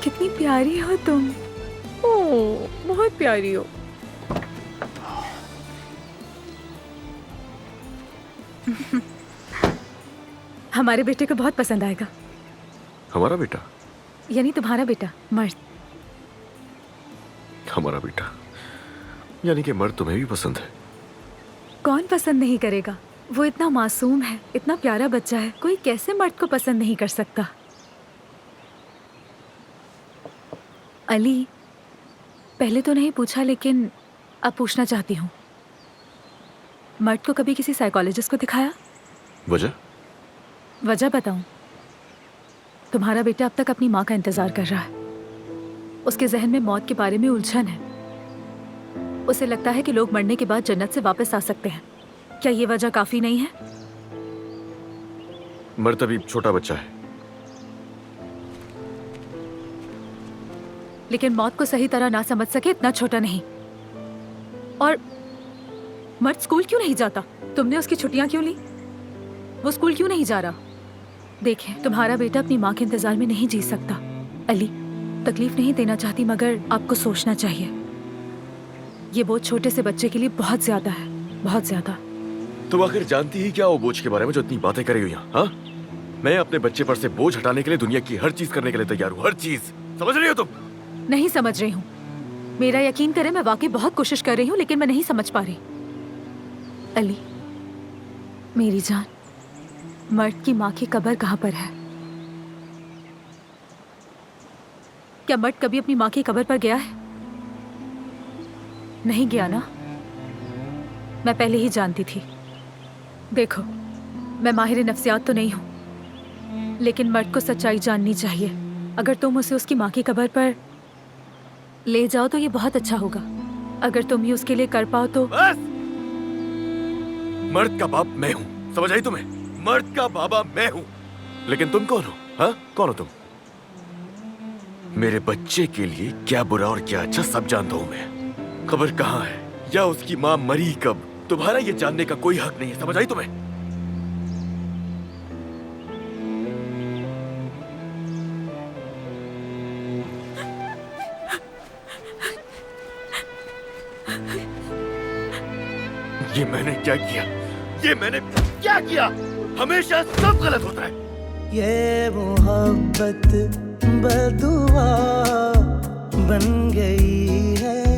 कितनी प्यारी हो तुम। ओह, बहुत प्यारी हो। हमारे बेटे को बहुत पसंद आएगा। हमारा बेटा? यानी तुम्हारा बेटा मर्द। हमारा बेटा यानी कि मर्द तुम्हें भी पसंद है? कौन पसंद नहीं करेगा? वो इतना मासूम है, इतना प्यारा बच्चा है, कोई कैसे मर्द को पसंद नहीं कर सकता। अली, पहले तो नहीं पूछा लेकिन अब पूछना चाहती हूँ, मर्द को कभी किसी साइकोलॉजिस्ट को दिखाया? वजह? वजह बताऊं? तुम्हारा बेटा अब तक अपनी माँ का इंतजार कर रहा है। उसके जहन में मौत के बारे में उलझन है। उसे लगता है कि लोग मरने के बाद जन्नत से वापस आ सकते हैं। क्या ये वजह काफी नहीं है? मर्द अभी छोटा बच्चा है। लेकिन मौत को सही तरह ना समझ सके इतना छोटा नहीं। और मर्द स्कूल क्यों नहीं जाता? तुमने उसकी छुट्टियां क्यों ली? वो स्कूल क्यों नहीं जा रहा? देखें, तुम्हारा बेटा अपनी माँ के इंतजार में नहीं जी सकता। अली, तकलीफ नहीं देना चाहती मगर आपको सोचना चाहिए। ये बोझ छोटे से बच्चे के लिए बहुत ज्यादा है, बहुत ज्यादा। तुम आखिर जानती ही क्या वो बोझ के बारे में जो इतनी बातें करे हुई हैं? हाँ? मैं अपने बच्चे पर से बोझ हटाने के लिए दुनिया की हर चीज करने के लिए तैयार हूँ, हर चीज। समझ रही हो तुम? नहीं समझ रही हूँ। मेरा यकीन करें, मैं वाकई बहुत कोशिश कर रही हूँ लेकिन मैं नहीं समझ पा रही। अली, मेरी जान, मर्द की माँ की कब्र कहाँ पर है? क्या मर्द कभी अपनी माँ की कब्र पर गया है? नहीं गया ना? मैं पहले ही जानती थी। देखो, मैं माहिर नफ्सियात तो नहीं हूं, लेकिन मर्द को सच्चाई जाननी चाहिए। अगर तुम उसे उसकी माँ की कब्र पर ले जाओ तो ये बहुत अच्छा होगा। अगर तुम ही उसके लिए कर पाओ तो। बस! मर्द का बाप मैं हूँ, समझ आई तुम्हें? मर्द का बाबा मैं हूँ। लेकिन तुम कौन हो? हाँ, कौन हो तुम? मेरे बच्चे के लिए क्या बुरा और क्या अच्छा सब जानता हूँ मैं। खबर कहाँ है या उसकी माँ मरी कब, तुम्हारा ये जानने का कोई हक नहीं है। समझ आई तुम्हें? ये मैंने क्या किया? ये मैंने क्या किया? हमेशा सब गलत होता है। ये मोहब्बत बदुआ बन गई है।